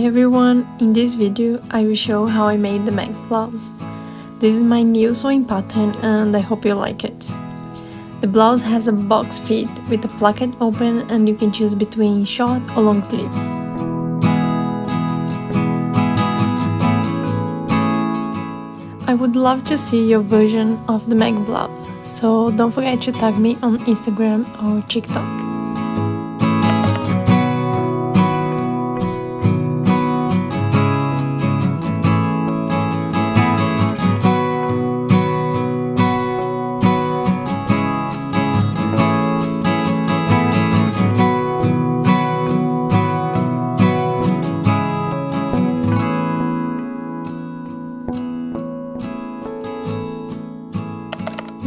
Hi everyone, in this video I will show how I made the MAC blouse. This is my new sewing pattern and I hope you like it. The blouse has a box fit with a placket open and you can choose between short or long sleeves. I would love to see your version of the MAC blouse, so don't forget to tag me on Instagram or TikTok.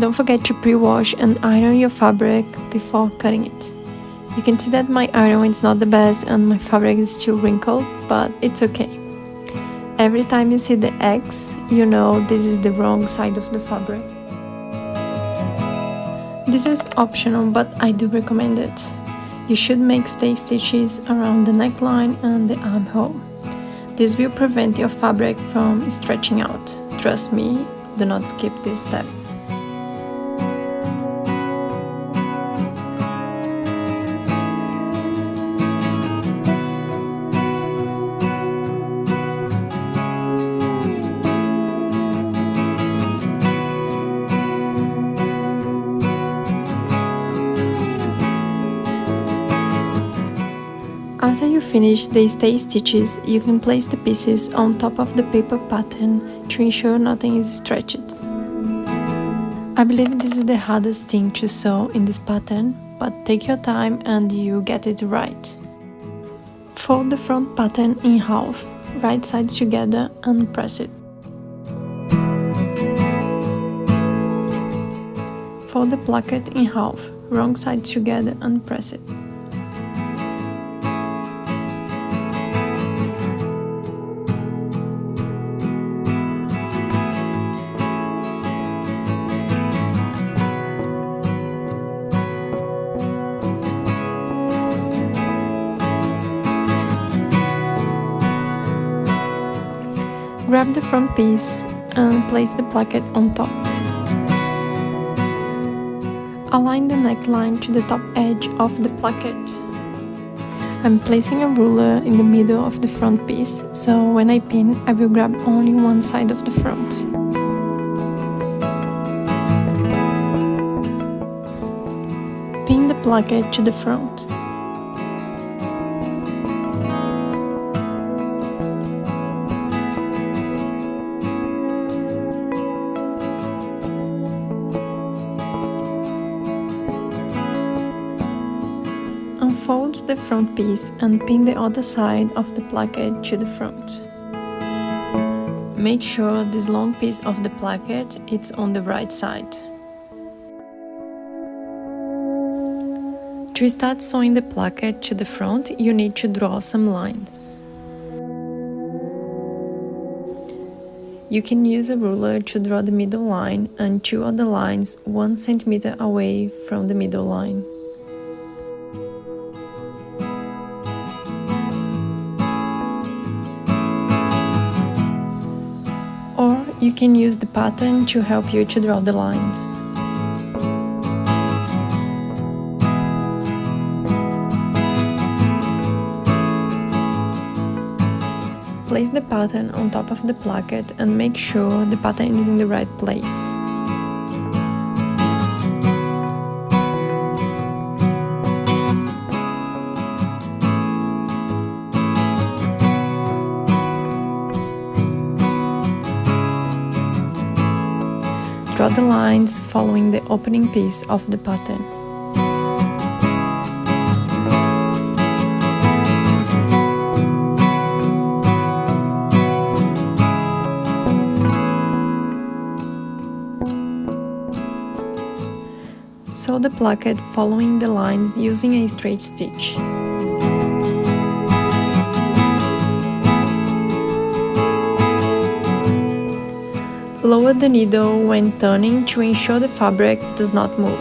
Don't forget to pre-wash and iron your fabric before cutting it. You can see that my iron is not the best and my fabric is still wrinkled, but it's okay. Every time you see the X, you know this is the wrong side of the fabric. This is optional, but I do recommend it. You should make stay stitches around the neckline and the armhole. This will prevent your fabric from stretching out. Trust me, do not skip this step. After you finish the stay stitches, you can place the pieces on top of the paper pattern to ensure nothing is stretched. I believe this is the hardest thing to sew in this pattern, but take your time and you get it right. Fold the front pattern in half, right sides together and press it. Fold the placket in half, wrong sides together and press it. Grab the front piece and place the placket on top. Align the neckline to the top edge of the placket. I'm placing a ruler in the middle of the front piece, so when I pin, I will grab only one side of the front. Pin the placket to the front. Unfold the front piece and pin the other side of the placket to the front. Make sure this long piece of the placket is on the right side. To start sewing the placket to the front, you need to draw some lines. You can use a ruler to draw the middle line and two other lines 1 centimeter away from the middle line. Or you can use the pattern to help you to draw the lines. Place the pattern on top of the placket and make sure the pattern is in the right place. Draw the lines following the opening piece of the pattern. Sew the placket following the lines using a straight stitch. Lower the needle when turning to ensure the fabric does not move.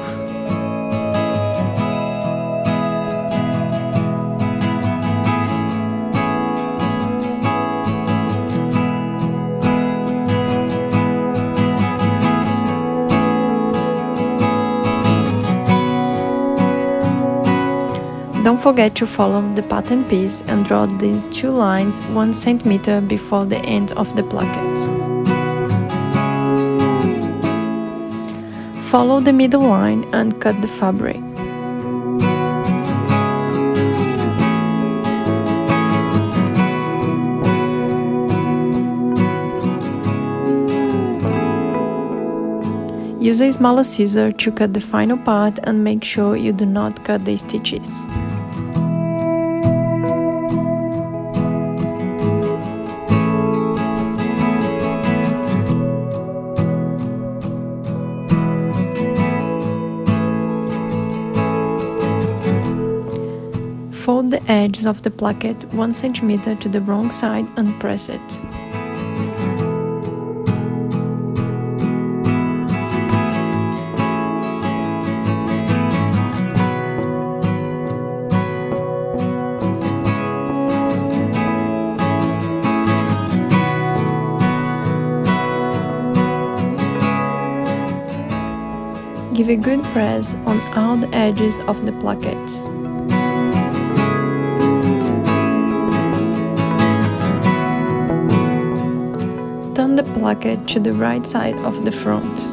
forget to follow the pattern piece and draw these 2 lines 1 centimeter before the end of the placket. Follow the middle line and cut the fabric. Use a smaller scissor to cut the final part and make sure you do not cut the stitches. Fold the edges of the placket 1 centimeter to the wrong side and press it. Give a good press on all the edges of the placket. Turn the placket to the right side of the front.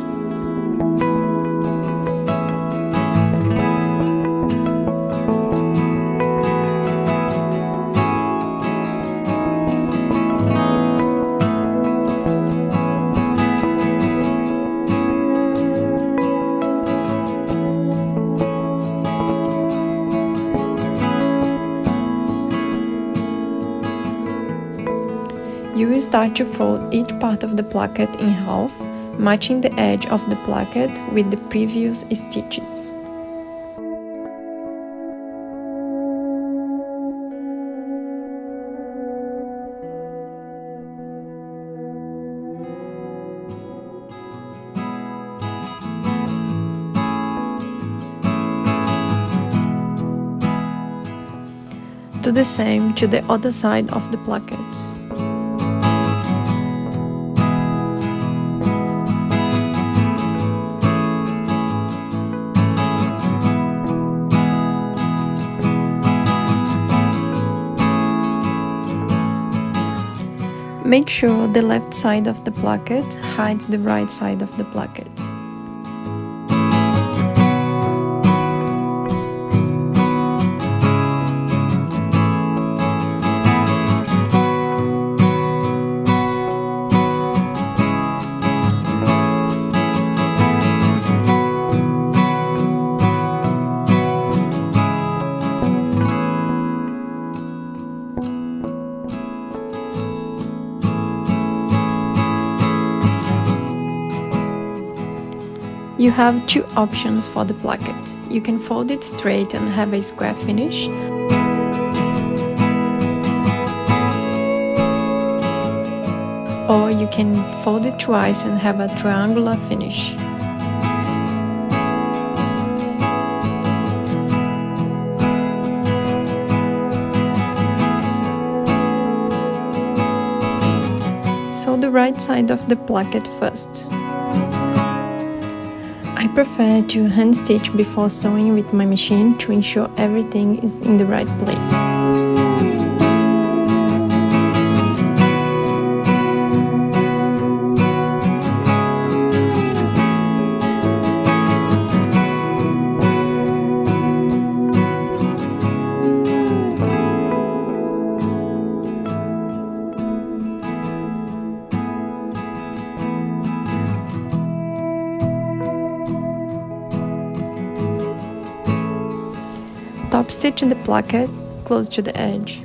You will start to fold each part of the placket in half, matching the edge of the placket with the previous stitches. Do the same to the other side of the placket. Make sure the left side of the placket hides the right side of the placket. You have 2 options for the placket. You can fold it straight and have a square finish, or you can fold it twice and have a triangular finish. Sew the right side of the placket first. I prefer to hand stitch before sewing with my machine to ensure everything is in the right place. Top stitch in the placket close to the edge.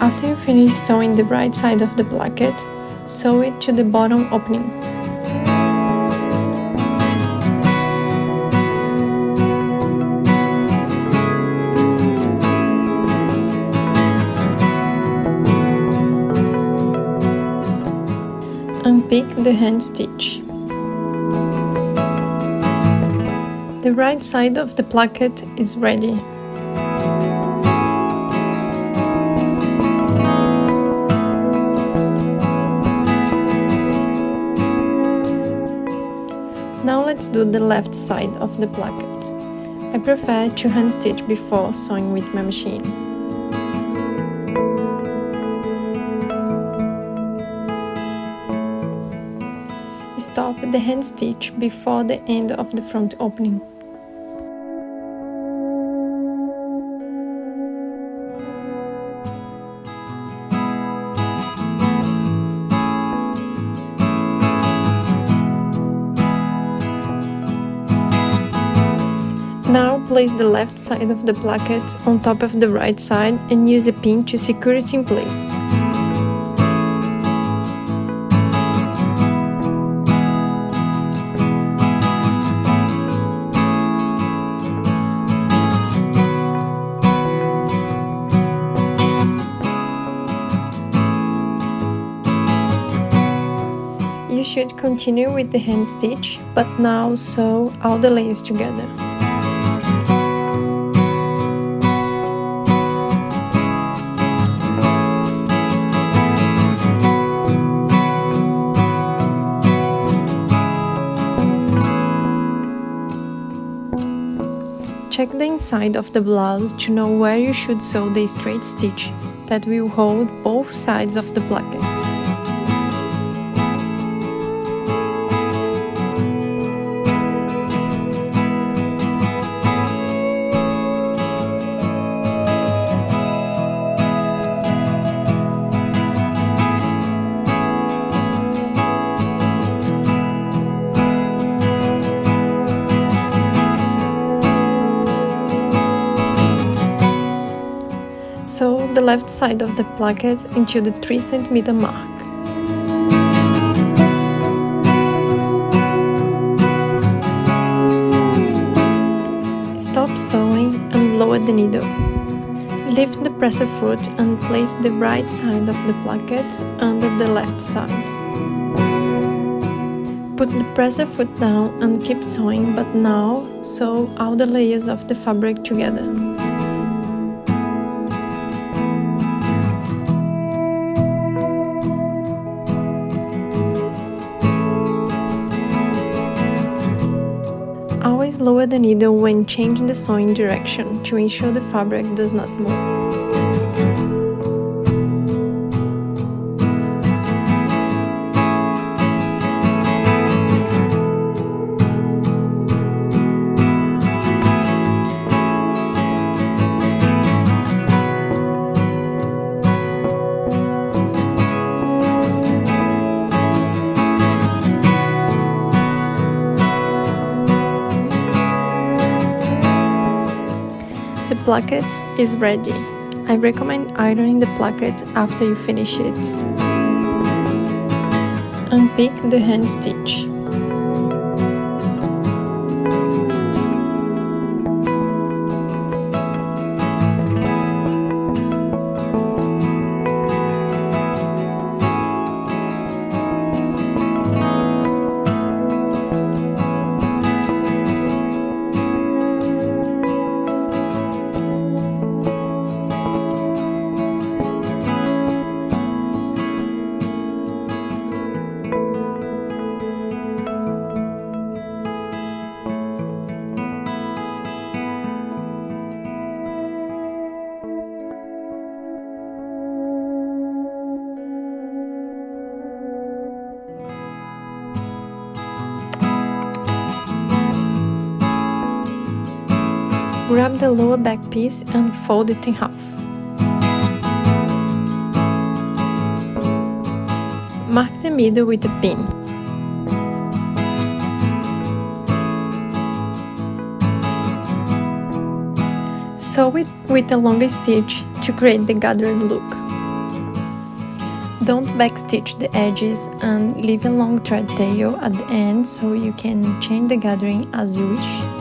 After you finish sewing the right side of the placket, sew it to the bottom opening. the hand stitch. The right side of the placket is ready. Now let's do the left side of the placket. I prefer to hand stitch before sewing with my machine. Stop the hand stitch before the end of the front opening. Now place the left side of the placket on top of the right side and use a pin to secure it in place. You should continue with the hand stitch, but now sew all the layers together. Check the inside of the blouse to know where you should sew the straight stitch that will hold both sides of the placket. Sew the left side of the placket into the 3 cm mark. Stop sewing and lower the needle. Lift the presser foot and place the right side of the placket under the left side. Put the presser foot down and keep sewing, but now sew all the layers of the fabric together. Always lower the needle when changing the sewing direction to ensure the fabric does not move. The placket is ready. I recommend ironing the placket after you finish it. Unpick the hand stitch. Grab the lower back piece and fold it in half. Mark the middle with a pin. Sew it with a longer stitch to create the gathered look. Don't backstitch the edges and leave a long thread tail at the end so you can change the gathering as you wish.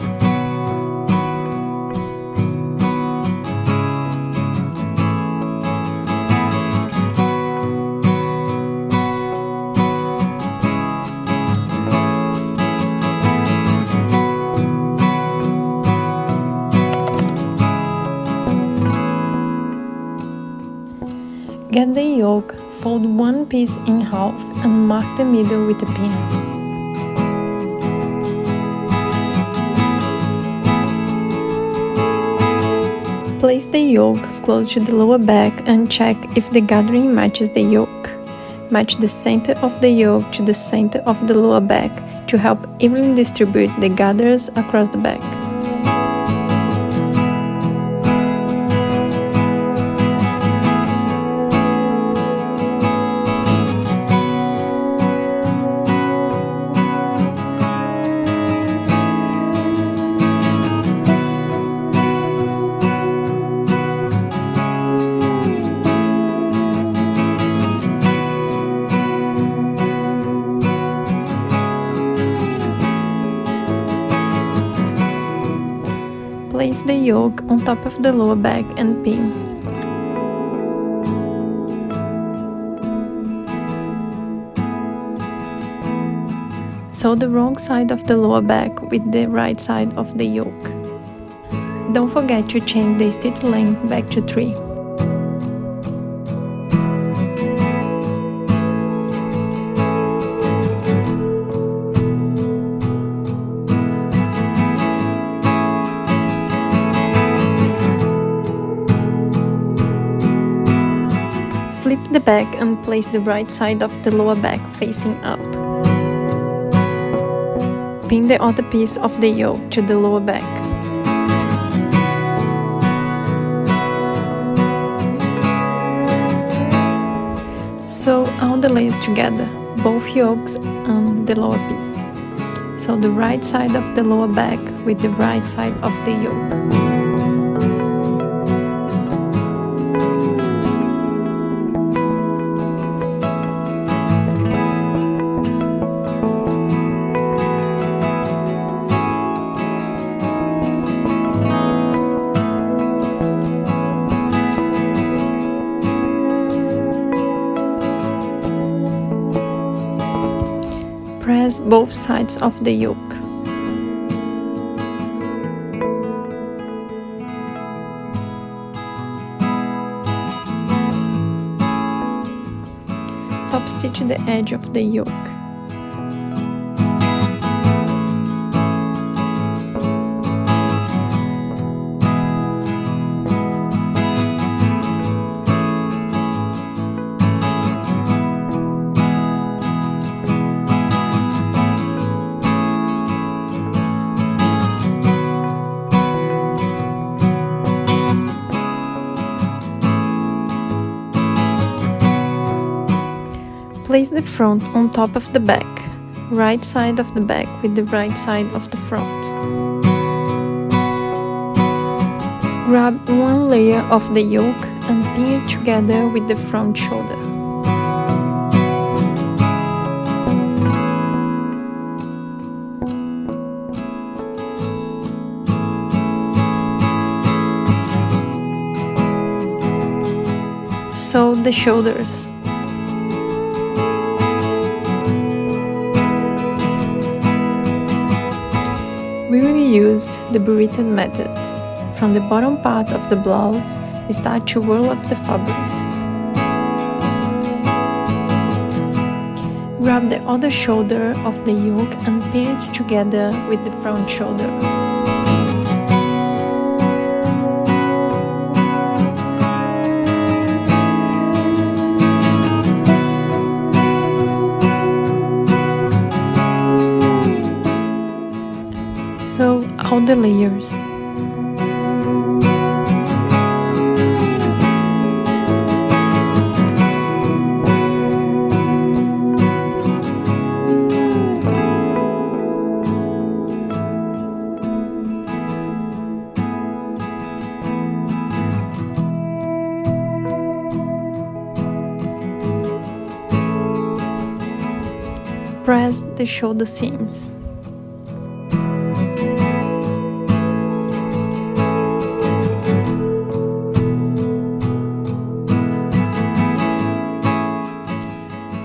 Get the yoke, fold one piece in half and mark the middle with a pin. Place the yoke close to the lower back and check if the gathering matches the yoke. Match the center of the yoke to the center of the lower back to help evenly distribute the gathers across the back. Place the yoke on top of the lower back and pin. Sew the wrong side of the lower back with the right side of the yoke. Don't forget to change the stitch length back to 3. Flip the back and place the right side of the lower back facing up. Pin the other piece of the yoke to the lower back. Sew all the layers together, both yokes and the lower piece. Sew the right side of the lower back with the right side of the yoke. Press both sides of the yoke. Top stitch the edge of the yoke. Place the front on top of the back, right side of the back with the right side of the front. Grab one layer of the yoke and pin it together with the front shoulder. Sew the shoulders. We will use the burrito method. From the bottom part of the blouse, start to roll up the fabric. Grab the other shoulder of the yoke and pin it together with the front shoulder. Sew all the layers. Press the shoulder seams.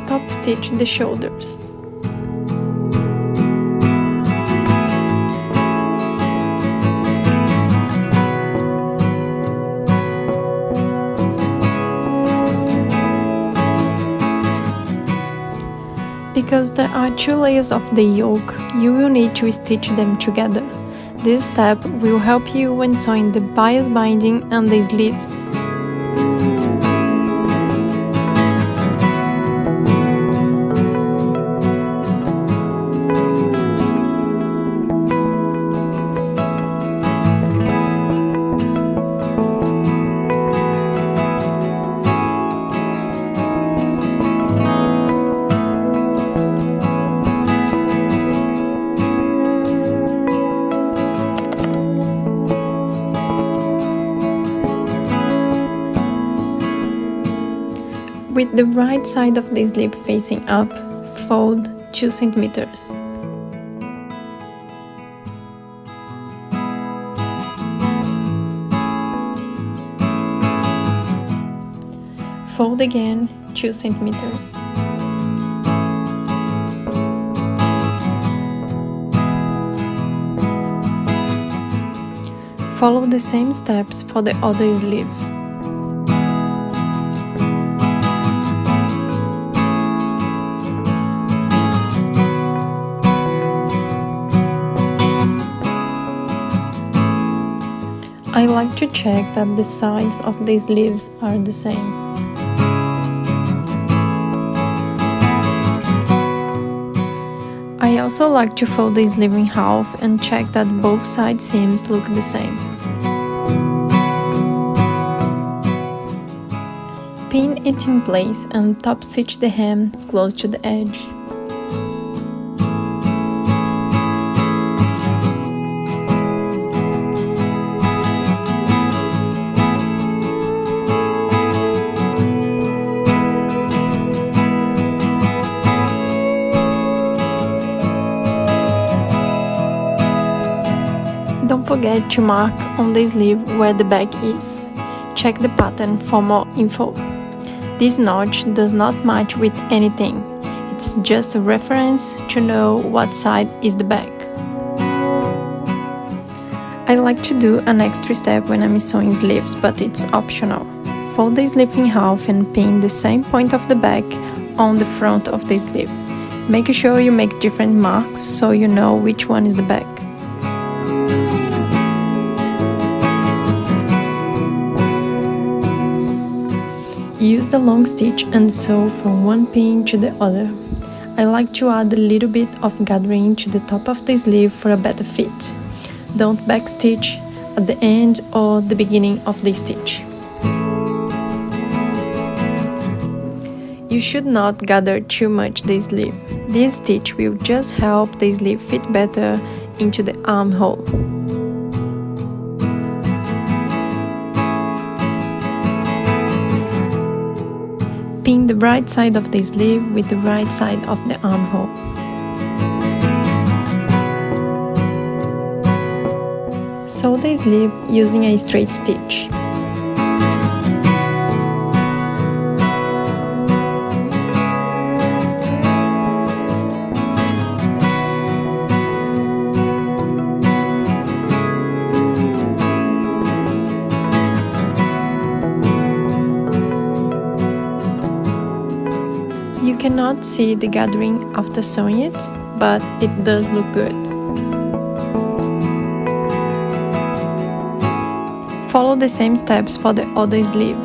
Top stitch the shoulders. Because there are 2 layers of the yoke, you will need to stitch them together. This step will help you when sewing the bias binding and the sleeves. With the right side of the sleeve facing up, fold 2 centimeters. Fold again 2 centimeters. Follow the same steps for the other sleeve. I like to check that the sides of the sleeves are the same. I also like to fold the sleeve in half and check that both side seams look the same. Pin it in place and top stitch the hem close to the edge. Don't forget to mark on the sleeve where the back is. Check the pattern for more info. This notch does not match with anything. It's just a reference to know what side is the back. I like to do an extra step when I'm sewing sleeves, but it's optional. Fold the sleeve in half and pin the same point of the back on the front of the sleeve. Make sure you make different marks so you know which one is the back. Use the long stitch and sew from one pin to the other. I like to add a little bit of gathering to the top of the sleeve for a better fit. Don't backstitch at the end or the beginning of the stitch. You should not gather too much the sleeve. This stitch will just help the sleeve fit better into the armhole. Pin the right side of the sleeve with the right side of the armhole. Sew the sleeve using a straight stitch. You cannot see the gathering after sewing it, but it does look good. Follow the same steps for the other sleeve.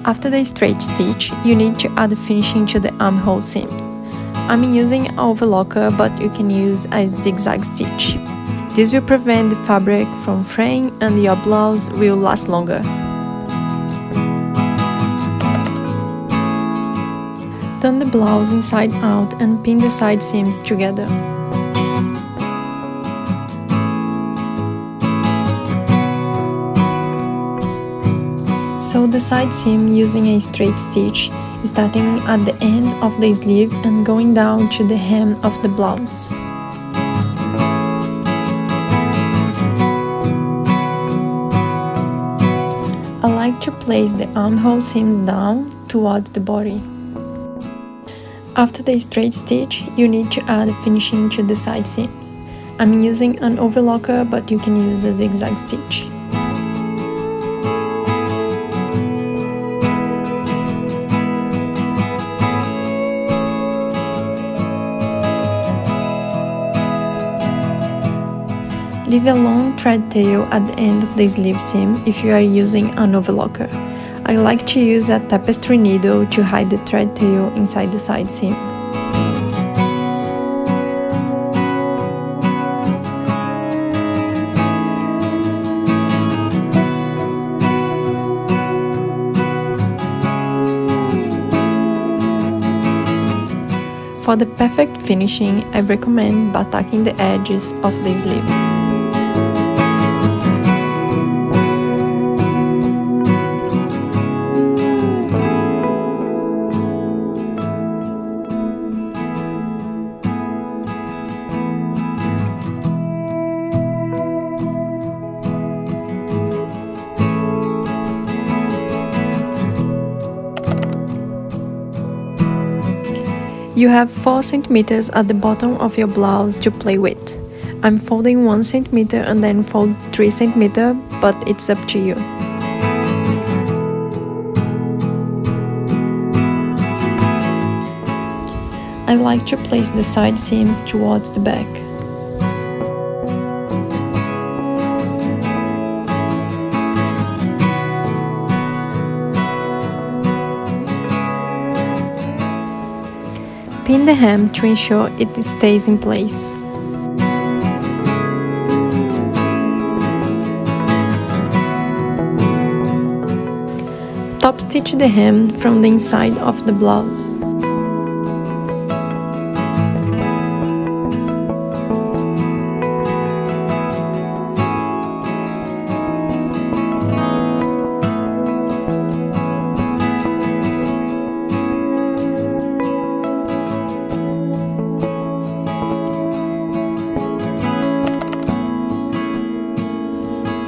After the straight stitch, you need to add finishing to the armhole seams. I'm using an overlocker, but you can use a zigzag stitch. This will prevent the fabric from fraying and your blouse will last longer. Turn the blouse inside out and pin the side seams together. Sew the side seam using a straight stitch starting at the end of the sleeve and going down to the hem of the blouse. I like to place the armhole seams down towards the body. After the straight stitch, you need to add finishing to the side seams. I'm using an overlocker, but you can use a zigzag stitch. Leave a long thread tail at the end of the sleeve seam if you are using an overlocker. I like to use a tapestry needle to hide the thread tail inside the side seam. For the perfect finishing, I recommend battacking the edges of the sleeves. You have 4 cm at the bottom of your blouse to play with. I'm folding 1 cm and then fold 3 cm, but it's up to you. I like to place the side seams towards the back. Pin the hem to ensure it stays in place. Top stitch the hem from the inside of the blouse.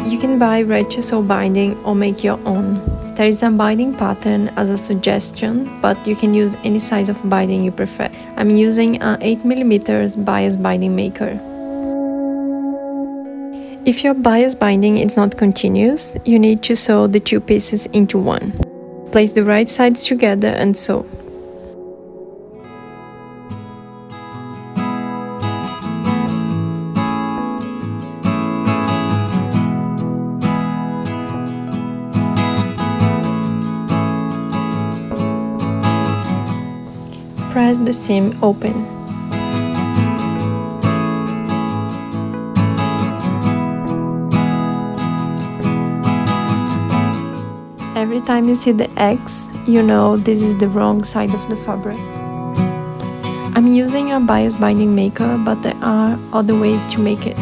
You can buy ready-to-sew binding or make your own. There is a binding pattern as a suggestion, but you can use any size of binding you prefer. I'm using an 8mm bias binding maker. If your bias binding is not continuous, you need to sew the 2 pieces into one. Place the right sides together and sew. Press the seam open. Every time you see the X, you know this is the wrong side of the fabric. I'm using a bias binding maker, but there are other ways to make it.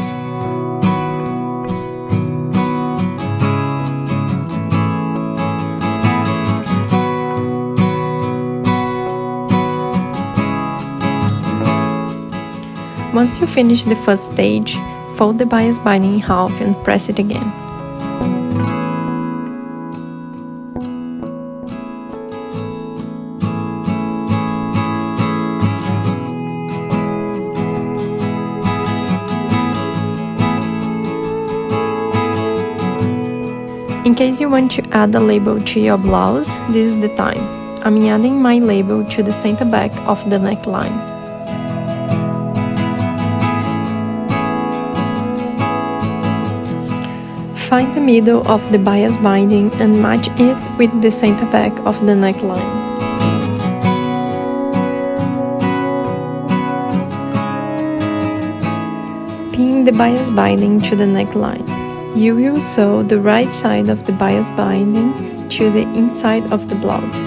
Once you finish the first stage, fold the bias binding in half and press it again. In case you want to add a label to your blouse, this is the time. I'm adding my label to the center back of the neckline. Find the middle of the bias binding and match it with the center back of the neckline. Pin the bias binding to the neckline. You will sew the right side of the bias binding to the inside of the blouse.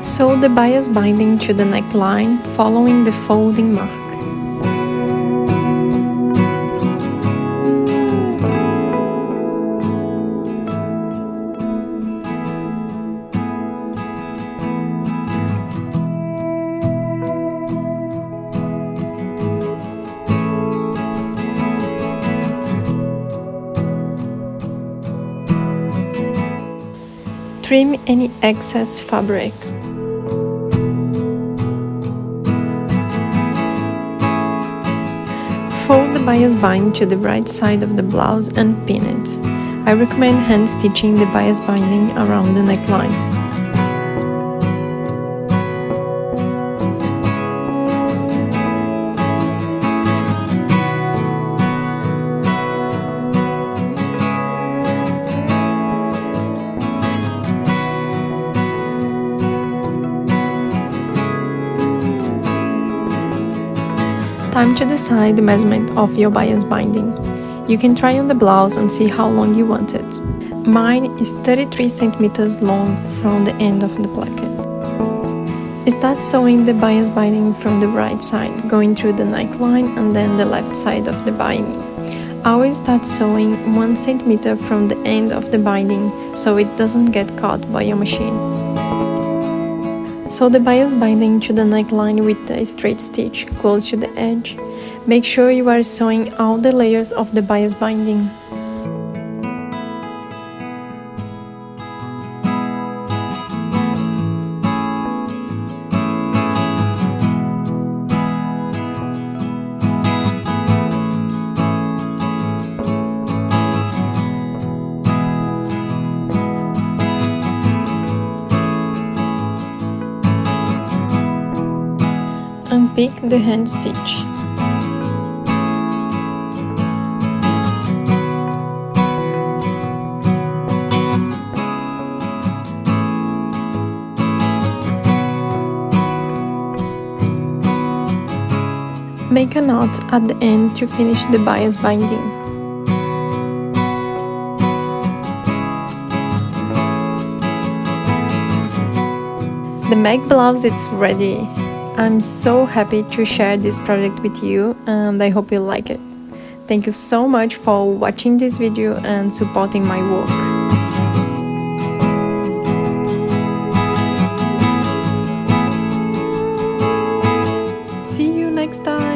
Sew the bias binding to the neckline following the folding mark. Trim any excess fabric. Fold the bias binding to the right side of the blouse and pin it. I recommend hand stitching the bias binding around the neckline. Time to decide the measurement of your bias binding. You can try on the blouse and see how long you want it. Mine is 33 centimeters long from the end of the placket. Start sewing the bias binding from the right side, going through the neckline and then the left side of the binding. Always start sewing 1 centimeter from the end of the binding so it doesn't get caught by your machine. Sew the bias binding to the neckline with a straight stitch close to the edge. Make sure you are sewing all the layers of the bias binding. Unpick the hand stitch. Make a knot at the end to finish the bias binding. The Meg blouse is ready. I'm so happy to share this project with you and I hope you like it. Thank you so much for watching this video and supporting my work. See you next time!